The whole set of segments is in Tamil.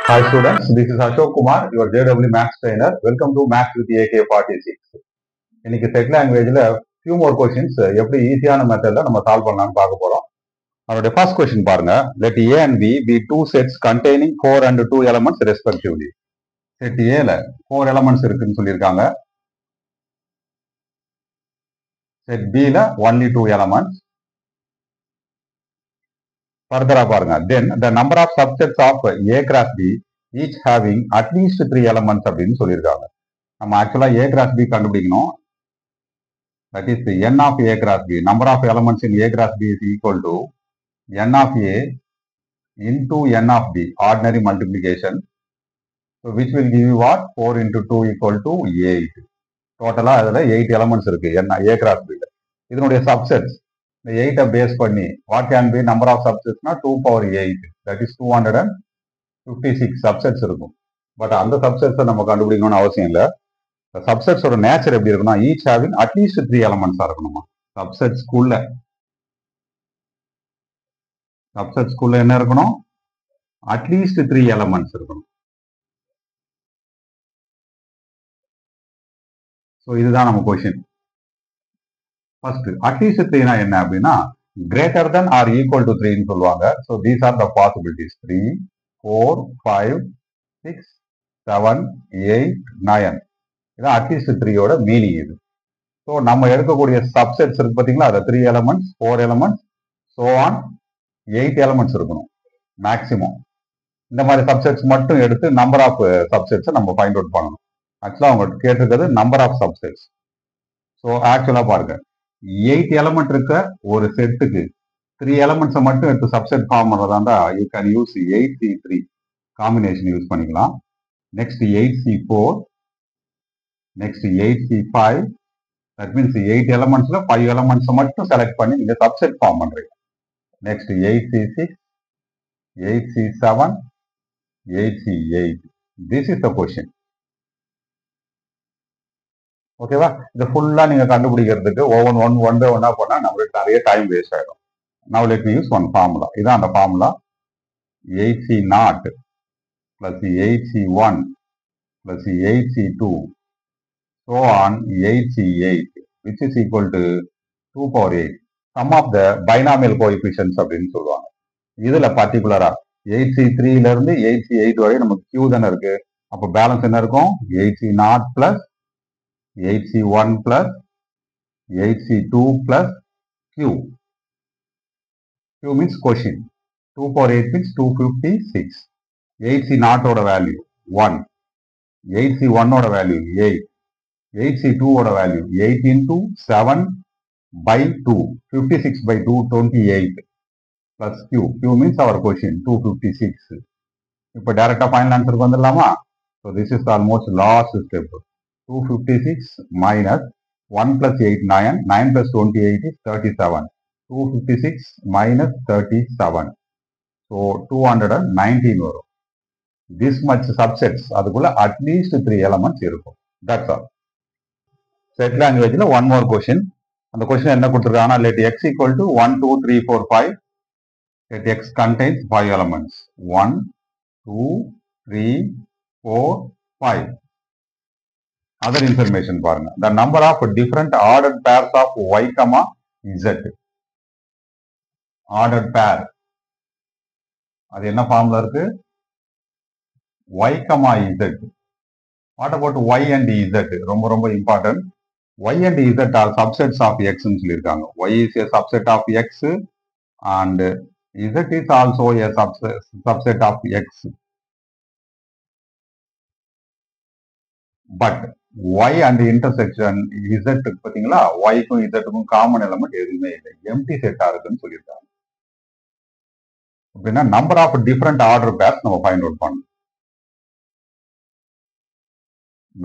Hi students, this is Ashok Kumar, your JW Maths trainer. Welcome to Maths with AK46. இன்னைக்கு செட் லாங்குவேஜ்ல few more questions எப்படி ஈஸியான மெத்தட்ல நம்ம சால்வ் பண்ணலாம்னு பார்க்க போறோம். அதோட ஃபர்ஸ்ட் கொஸ்டின் பாருங்க. Let A and B be two sets containing 4 and 2 elements respectively. Set A ல 4 elements இருக்குன்னு சொல்லியிருக்காங்க. செட் B ல only 2 elements. ஃபர்தரா பாருங்க. Then the number of subsets of A cross B each having at least 3 elements அப்படின்னு சொல்லியிருக்காங்க. நம்ம ஆக்சுவலா A cross B கண்டுபிடிக்கணும். That is n of A cross B. Number of elements in A cross B is equal to n of A into n of B. Ordinary multiplication. So which will give you what? 4 into 2 equal to 8. Total அதில் 8 elements இருக்கு A cross B. இதனுடைய subsets. இந்த 8 பேஸ் பண்ணி what can be number of subsets na 2 power 8. That is 256 subsets இருக்கும். பட் அந்த subsets நம்ம கண்டுபிடிக்கணும்னு அவசியம் இல்லை. சப்செட்ஸ் ஓட நேச்சர் எப்படி இருக்குன்னா ஈச் ஹேவிங் அட்லீஸ்ட் 3 எலமெண்ட்ஸா இருக்கணுமா. சப்செட்ஸ்குள்ள என்ன இருக்கணும்? அட்லீஸ்ட் 3 எலமெண்ட்ஸ் இருக்கணும். ஸோ இதுதான் நம்ம கொஸ்டின். ஃபர்ஸ்ட் அட்லீஸ்ட் 3னா என்ன அப்படின்னா greater than or equal to 3ன்னு சொல்லுவாங்க. So these are the possibilities 3, 4, 5, 6, 7, 8, 9. இதான் அட்லீஸ்ட் 3யோட மீனிங் இது. ஸோ நம்ம எடுக்கக்கூடிய சப்செட்ஸ் இருக்கு பார்த்தீங்களா, அதை 3 elements, 4 elements, so on 8 elements இருக்கணும் மேக்சிமம். இந்த மாதிரி சப்செட்ஸ் மட்டும் எடுத்து நம்பர் ஆஃப் சப்செட்ஸை நம்ம ஃபைண்ட் அவுட் பண்ணணும். ஆக்சுவலாக அவங்க கேட்டிருக்கிறது நம்பர் ஆஃப் சப்செட்ஸ். ஸோ ஆக்சுவலாக பாருங்க 8 எலமெண்ட் இருக்க ஒரு செட்டுக்கு 3 எலமெண்ட்ஸை மட்டும் எடுத்து சப்செட் ஃபார்ம் பண்ணுறதா இருந்தால் you can use 8C3 combination use பண்ணிக்கலாம். Next 8C4, next 8C5, that means 8 elements la 5 elements மட்டும் select பண்ணி இந்த subset form பண்றீங்க. next 8C6, 8C7, 8C8. this is the question. ஓகேவா? இது ஃபுல்லா நீங்க கண்டுபிடிக்கிறதுக்கு ஒன் பை ஒன்னா பண்ணா நம்மளுக்கு நிறைய டைம் வேஸ்ட் ஆயிடும். now let me use one formula. இதான் அந்த formula. 8C0 plus 8C1 plus 8C2 so on 8C8 which is equal to 2 power 8. Sum of the binomial coefficients அப்படின்னு சொல்லுவாங்க. இதுல பர்டிகுலரா 8C3ல இருந்து 8C8 வரை நமக்கு Q தானே இருக்கு. அப்போ பேலன்ஸ் என்ன இருக்கும்? 8C0 plus 8C1 plus 8C2 plus Q. Q means quotient. 2 power 8 means 256. 8C0 ஓட வேல்யூ 1, 8C1 ஓட வேல்யூ 8, 8C2 ஓட value 8 into 7 by 2, 56 by 2, 28 plus Q. Q means our quotient 256. இப்போ டைரக்டா ஃபைனல் ஆன்சருக்கு வந்துடலாமா? So this is almost last step. 256 minus 1 plus 8, 9, 9 plus 28 is 37. 256 minus 37. So 219 வரும். திஸ் மச் சப்செட்ஸ் அதுக்குள்ள அட்லீஸ்ட் 3 எலமெண்ட்ஸ் இருக்கும். That's all. செட் லாங்குவேஜ்ல ஒன் மோர் கொஸ்டின். அந்த கொஸ்டின் என்ன கொடுத்துருக்காங்கன்னா let x equal to 1, 2, 3, 4, 5. let x contains 5 elements. 1, 2, 3, 4, 5. Other information பாருங்க. The number of different ordered pairs of y, z. ordered pair. அது என்ன ஃபார்ம்ல இருக்கு? y, z. What about y and z? ரொம்ப ரொம்ப important. y and z are subsets of x ன்னு சொல்லியிருக்காங்க. y is a subset of x and z is also a subset of x. But y and intersection z பார்த்தீங்களா, y க்கும் z க்கும் காமன் எலமெண்ட் எதுவுமே இல்லை, எம்டி செட்டா இருக்குன்னு சொல்லியிருக்காங்க. அப்படின்னா number of different order pairs நம்ம ஃபைண்ட் அவுட் பண்ணணும்.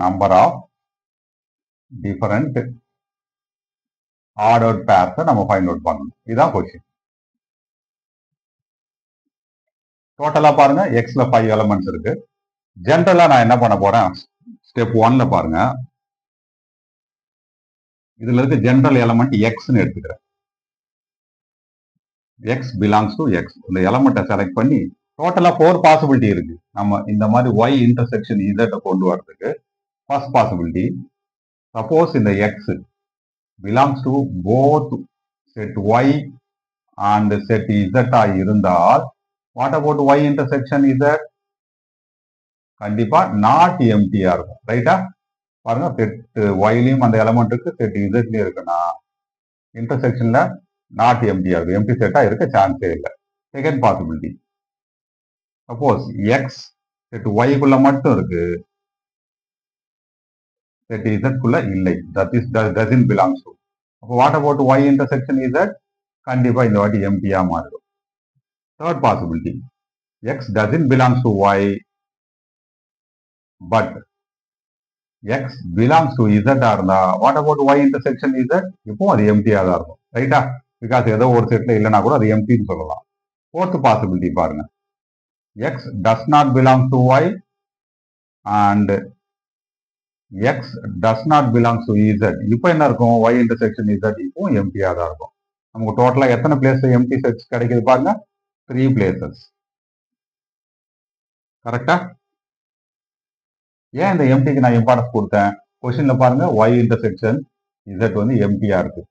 நம்பர் ஆஃப் டிஃபரெண்ட் ஆர்டர்ட் பேர்ஸை நம்ம ஃபைண்ட் அவுட் பண்ணணும். இதுதான் கொஸ்டின். டோட்டலா பாருங்க எக்ஸ்ல 5 எலமெண்ட்ஸ் இருக்கு. ஜென்ரலா நான் என்ன பண்ண போறேன், ஸ்டெப் 1ல பாருங்க, இதுல இருக்க ஜென்ரல் எலமெண்ட் எக்ஸ்ன்னு எடுத்துக்கிறேன். X belongs to X. இந்த எலமெண்ட்டை செலக்ட் பண்ணி டோட்டலா 4 பாசிபிலிட்டி இருக்கு. நம்ம இந்த மாதிரி y இன்டர்செக்ஷன் z கொண்டு வரதுக்கு ஃபர்ஸ்ட் பாசிபிலிட்டி, சப்போஸ் இந்த x belongs to both set y and set z இருந்தால், what about y intersection z? கண்டிப்பா நாட் எம்டியா இருக்கும். ரைட்டா? பாருங்க, செட் yலயும் அந்த எலமெண்ட் இருக்கு, செட் zலயும் இருக்குன்னா இன்டர்செக்ஷன்ல நாட் எம்டியா இருக்கு. எம்டி செட்டா இருக்க சான்ஸே இல்லை. Second possibility, suppose X set ஒய்க்குள்ள மட்டும் இருக்கு, செட் இசட்குள்ள இல்லை, that is doesn't belongs to. அப்போ what about Y intersection Z? கண்டிப்பா இந்த வாட்டி எம்டியா மாறிடும். Third possibility, X doesn't belongs to Y but X belongs to இசட்டா இருந்தா what about Y intersection Z? இப்போ அது எம்டியா தான் இருக்கும். ரைட்டா? பிகாஸ் ஏதோ ஒரு செட்ல இல்லைன்னா கூட அது எம்டின்னு சொல்லலாம். ஃபோர்த் பாசிபிலிட்டி பாருங்க, x does not belong to y and x does not belong to z. இப்போ என்ன இருக்கும்? y intersection z இப்போ எம்டியா தான் இருக்கும். நமக்கு டோட்டலா எத்தனை பிளேஸ் எம்டி செட்ஸ் கிடைக்குது பாருங்க, 3 பிளேசஸ். கரெக்டா? ஏன் இந்த எம்டிக்கு நான் இம்பார்ட்டன்ஸ் கொடுத்தேன்? கொஸ்டின்ல பாருங்க, y intersection z வந்து எம்டியா இருக்கு.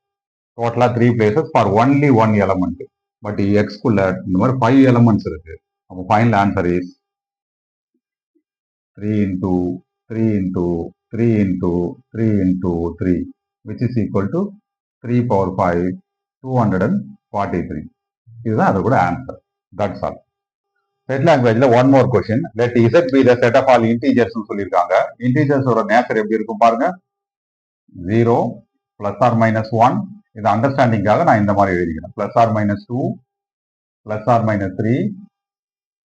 டோட்டலா 3 places for only 1 element. But x குள்ள இந்த மாதிரி 5 எலமெண்ட்ஸ் இருக்கு. அப்போ final answer is 3 into 3 into 3 into 3 into 3 which is equal to 3 power 5 243. இதுதான் அது கூட ஆன்சர். That's all. செட் லாங்குவேஜ்ல one more question. Let z be the set of all integers சொல்லியிருக்காங்க. இன்டீஜர்ஸோட நேச்சர் எப்படி இருக்கும் பாருங்க, 0 plus or minus 1. இது அண்டர்ஸ்டாண்டிங்காக நான் இந்த மாதிரி எழுதிக்கிறேன். plus or minus 2 plus or minus 3,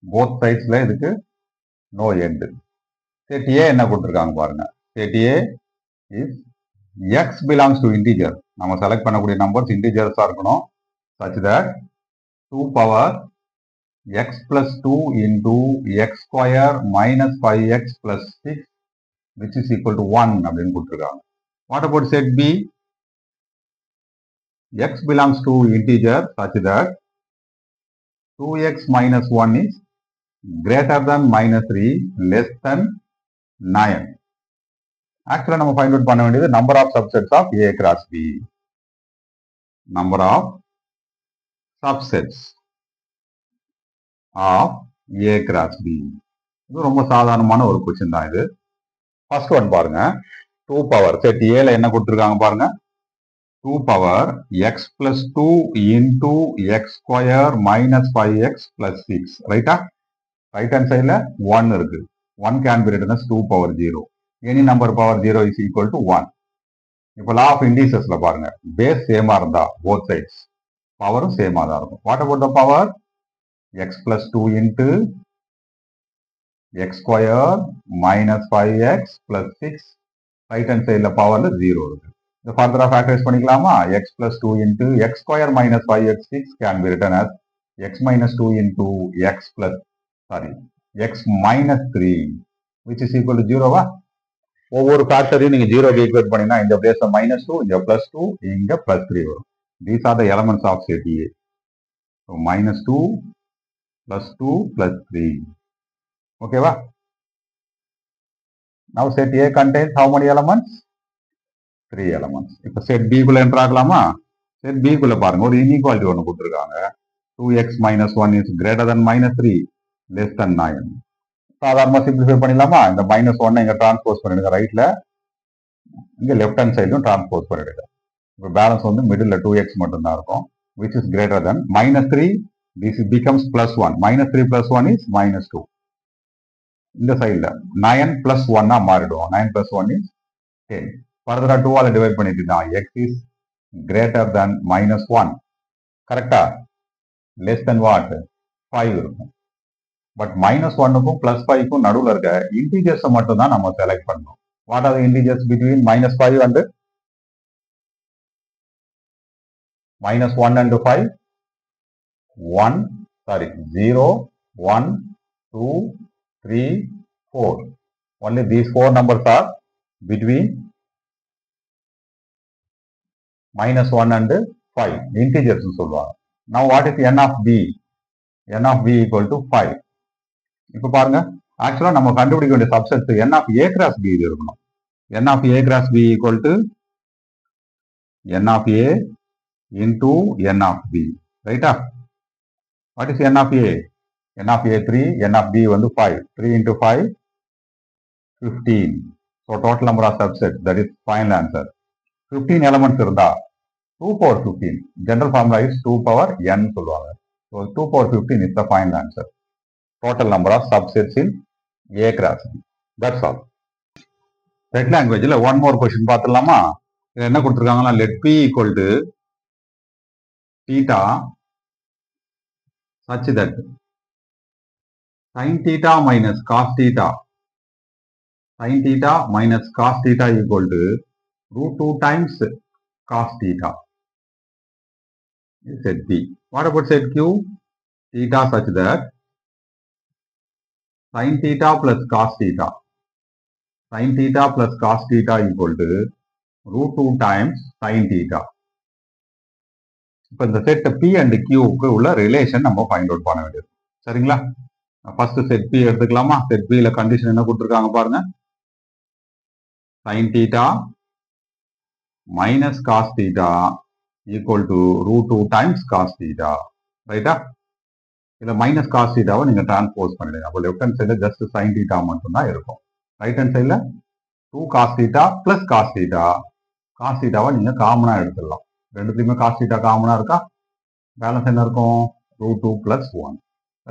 both சைட்ஸ்ல இதுக்கு நோ எண்ட். செட் ஏ என்ன கொடுத்துருக்காங்க பாருங்க, set A is x belongs to integer. நம்ம செலக்ட் பண்ணக்கூடிய நம்பர்ஸ் இன்டீஜர்ஸா இருக்கணும். Such that 2 power x plus 2 into x square minus 5x plus 6 which is equal to 1 அப்படின்னு கொடுத்துருக்காங்க. What about set B? X belongs to integer such that 2x minus 1 is greater than minus 3 less than 9. Actually நம்ம find out பண்ண வேண்டியது number of subsets of A cross B. Number of subsets of A cross B. இது ரொம்ப சாதாரணமான ஒரு கொஸ்டின் தான் இது. ஃபர்ஸ்ட் ஒன் பாருங்க, 2 பவர் செட் A ல என்ன கொடுத்துருக்காங்க பாருங்க, 2 power x plus 2 into x square minus 5x plus 6. ரைட்டா? ரைட் ஹேண்ட் சைட்ல 1 இருக்கு. 1 can be written as 2 power 0. Any number power 0 is equal to 1. இப்போ law of indices பாருங்க, பேஸ் சேமா இருந்தா both sides பவரும் சேமா தான் இருக்கும். What about the power? x plus 2 into x square minus 5x plus 6. Right hand சைட்ல பவர்ல 0 இருக்கு. The further factorize பண்ணிக்கலாமா? x plus 2 into x square minus 5x 6 can be written as x minus 2 into x minus 3 which is equal to 0 வா? ஒவ்வொரு ஃபேக்டரையும் நீங்க 0 ஈக்குவேட் பண்ணீங்கன்னா இந்த பிளேஸ்ல -2, இங்க +2, இங்க +3 வரும். These are the elements of set A. So -2 +2 +3. ஓகேவா? Now set A contains how many elements? 3 elements. இப்போ செட் B குள்ள என்டர் ஆகலாமா? செட் B குள்ள பாருங்க, ஒரு இன்இக்வாலிட்டி ஒன்று கொடுத்துருக்காங்க. 2x minus 1 is greater than -3 less than 9. சாதாரணமா சிம்பிளிஃபை பண்ணிடலாமா? இந்த -1 இங்க டிரான்ஸ்போஸ் பண்ணிடுங்க ரைட்ல, இங்க லெஃப்ட் ஹேண்ட் சைடும் டிரான்ஸ்போஸ் பண்ணிடுங்க. இப்போ பேலன்ஸ் வந்து மிடில் 2x மட்டும் தான் இருக்கும். which is greater than -3. this becomes +1. -3 + 1 is -2. இந்த சைடுல 9 + 1 மாறிடும். 9 + 1 is 10. further 2 ஆல டிவைட் பண்ணிட்டீங்கன்னா x is greater than -1. கரெக்டா? less than what? 5 இருக்கும். பட் -1க்கும் +5க்கும் நடுவில் இருக்க இன்டீஜர்ஸ் மட்டும் தான் நம்ம செலக்ட் பண்ணணும். What are the integers between -5 and -1 and 5? 0, 1, 2, 3, 4. Only these 4 numbers are between -1 and 5. Integers சொல்லுவாங்க. Now what is n of b? n of b equal to 5. இப்ப பாருங்க, ஆக்சுவலா நம்ம கண்டுபிடிக்க வேண்டிய subset n of a cross b இது இருக்கணும். n of a cross b equal to n of a into n of b. ரைட்டா? What is n of a? n of a 3, n of b வந்து 5. 3 into 5, 15. So total number of subsets, that is final answer. 15 elements இருந்தா 2 power 15. General formula is 2 power n சொல்லுவாங்க. So 2 power 15 is the final answer. Total number of subsets in A cross B. That's all. Set language one more question பார்த்துடலாமா? என்ன கொடுத்திருக்காங்கன்னா let p equal to theta such that sin theta minus cos theta equal to root 2 times cos theta. Set p. What about set q? Theta such that sin theta plus cos theta equal to root 2 times sin theta. இப்போ இந்த செட் P and Qக்கு உள்ள ரிலேஷன் நம்ம ஃபைண்ட் அவுட் பண்ண வேண்டியது. சரிங்களா? ஃபர்ஸ்ட் செட் P எடுத்துக்கலாமா? செட் P ல கண்டிஷன் என்ன கொடுத்திருக்காங்க பாருங்க. sin theta minus cos theta equal to root 2 times cos theta. ரைட்டா? இதுல மைனஸ் காஸ் தீட்டாவை நீங்க டிரான்ஸ்போஸ் பண்ணிடுங்க. அப்போ லெஃப்ட் ஹேண்ட் சைடுல ஜஸ்ட் sin theta மட்டும் தான் இருக்கும். ரைட் ஹேண்ட் சைடுல 2 cos theta plus cos theta. cos thetaவை நீங்க காமனா எடுத்துடலாம். ரெண்டுத்துலயுமே cos theta காமனா இருக்கா? பேலன்ஸ் என்ன இருக்கும்? root 2 plus 1.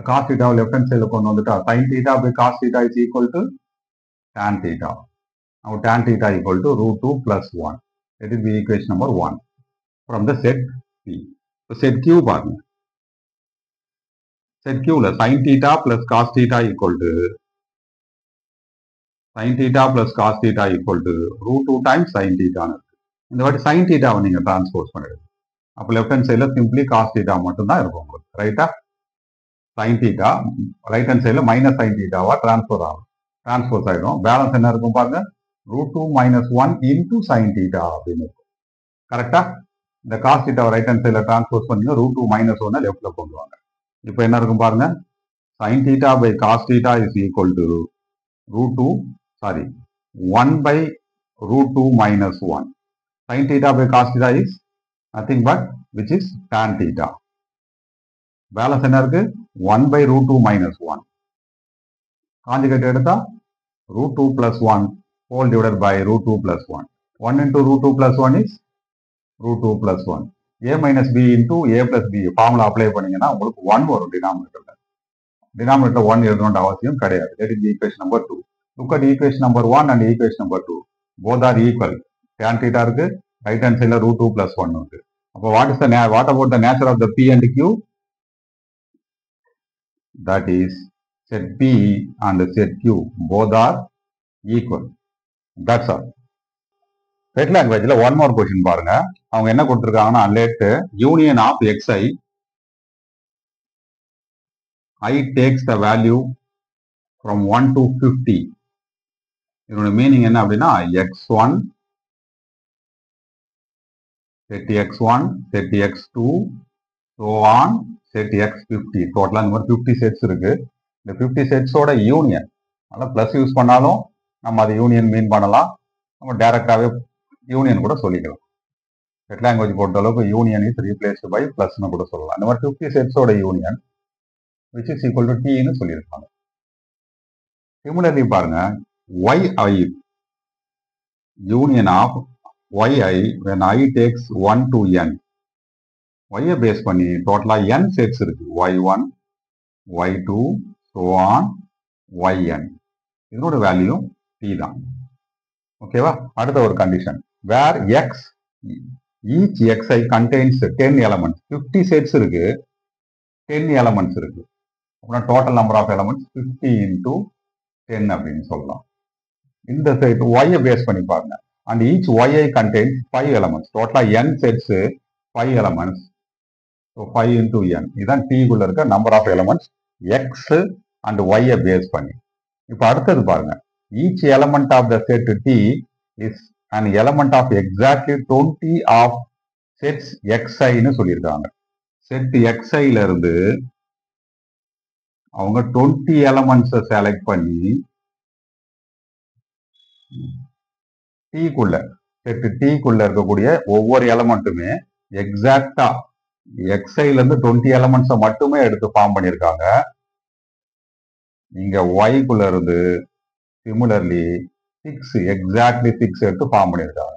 cos theta left hand சைடுல கொண்டு வந்துட்டா sin theta by cos theta is equal to tan theta. Now tan theta equal to root 2 plus 1. That is the equation number 1 from the set P. So set Q பாருங்க. set Q ல sin theta plus cos theta equal to root 2 times sin theta. இந்த வாட்டி sin theta வை நீங்க டிரான்ஸ்போஸ் பண்ணிடுங்க. அப்போ லெஃப்ட் ஹேண்ட் சைடுல சிம்பிளி cos theta மட்டும் தான் இருக்கும் உங்களுக்கு. ரைட்டா? sin theta ரைட் ஹேண்ட் சைடுல மைனஸ் sin theta வா டிரான்ஸ்போஸ் ஆயிடும். பேலன்ஸ் என்ன இருக்கும் பாருங்க. root 2 minus 1 into sin theta அப்படின்னு இருக்கும். கரெக்டா? இந்த cos theta ரைட் ஹேண்ட் சைடுல டிரான்ஸ்போஸ் பண்ணி root 2 minus 1 லெஃப்ட்ல கொண்டு வாங்க. இப்போ என்ன இருக்கும் பாருங்க. sin theta by cos theta is equal to one by root 2 minus 1. Sin theta by cos theta is nothing but which is tan theta. Balance என்ன இருக்கு? 1 by root 2 minus 1. Conjugate எடுத்தா root 2 plus 1 whole divided by root 2 plus 1. 1 into root 2 plus 1 is root 2 plus 1. A minus B into A plus B formula apply பண்ணீங்கன்னா உங்களுக்கு 1 வரும் denominatorல. Denominator 1 எழுதணும்ன்ற அவசியம் கிடையாது. That is the equation number 2. Look at equation number 1 and equation number 2. Both are equal. Tan theta இருக்கு, right hand side root 2 plus 1 இருக்கு. அப்போ what about the nature of the P and Q? That is set P and set Q both are equal. That's all. Set languageல one more question பாருங்க. அவங்க என்ன கொடுத்திருக்காங்கன்னா let union of xi I takes the value from 1 to 50. இதோட மீனிங் என்ன அப்படின்னா x1 set x1 set x2 so on set x50. டோட்டலா இந்த மாதிரி 50 செட்ஸ் இருக்கு. இந்த 50 செட்ஸோட யூனியன், அதனால பிளஸ் யூஸ் பண்ணாலும் நம்ம அதை யூனியன் மீன் பண்ணலாம், நம்ம டைரக்டாவே யூனியன் கூட சொல்லிக்கலாம். செட் லாங்குவேஜ் பொறுத்த அளவுக்கு யூனியன் இஸ் ரீப்ளேஸ்டு பை பிளஸ்னு கூட சொல்லலாம். இந்த மாதிரி 50 செட்ஸோட union which is equal to t ன்னு சொல்லியிருக்காங்க. சிமிலர்லி பாருங்க yi union of yi when I takes 1 to n. y base பண்ணி டோட்டலா n செட்ஸ் இருக்கு. y1 y2 so on yn. இதனோட வேல்யூ t தான். ஓகேவா? அடுத்த ஒரு condition where x each xi contains 10 elements. 50 sets இருக்கு, 10 elements இருக்கு. அப்படின்னா total number of elements 50 into 10 அப்படின்னு சொல்லலாம். இந்த செட் y பேஸ் பண்ணி பாருங்க. and each yi contains 5 elements. டோட்டலா n sets 5 elements. so 5 into n. இதுதான் t குள்ள இருக்க number of elements x and y base பண்ணி. இப்போ அடுத்தது பாருங்க. each element of the set t is an element of exactly 20 of sets xi ன்னு சொல்லியிருக்காங்க. செட் xi ல இருந்து அவங்க 20 எலமெண்ட்ஸை செலக்ட் பண்ணி டீக்குள்ள செட் டீக்குள்ள இருக்கக்கூடிய ஒவ்வொரு எலமெண்ட்டுமே எக்ஸாக்டா எக்ஸைல இருந்து 20 எலமெண்ட்ஸை மட்டுமே எடுத்து ஃபார்ம் பண்ணியிருக்காங்க. இங்க ஒய்க்குள்ள இருந்து சிமிலர்லி 6 எக்ஸாக்ட்லி 6 எடுத்து ஃபார்ம் பண்ணியிருக்காங்க.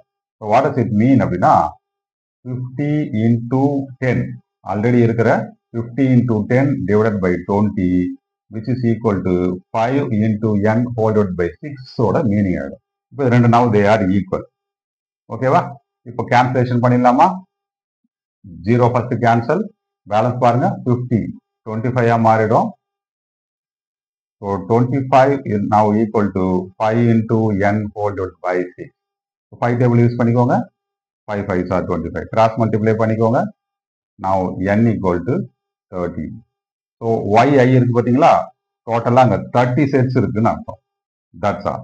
வாட் டஸ் இட் மீன் அப்படின்னா 50 into 10 ஆல்ரெடி இருக்கிற 50 into 10 divided by 20 which is equal to 5 into n divided by 6 ஓட மீனிங் ஆயிடும். இப்போ ரெண்டு now they are equal. ஓகேவா? இப்போ கேன்சலேஷன் பண்ணிடலாமா? 0 ஃபர்ஸ்ட் கேன்சல், பேலன்ஸ் பாருங்க 50 25 மாறிடும். So 25 is now equal to 5 into n divided by 6. 5 table use பண்ணிக்கோங்க. 5 5s are 25. கிராஸ் மல்டிப்ளை பண்ணிக்கோங்க. Now n equal to 30. So yi இருக்கு பார்த்தீங்களா? டோட்டலாக அங்கே 30 செட்ஸ் இருக்குன்னு அர்த்தம். That's all.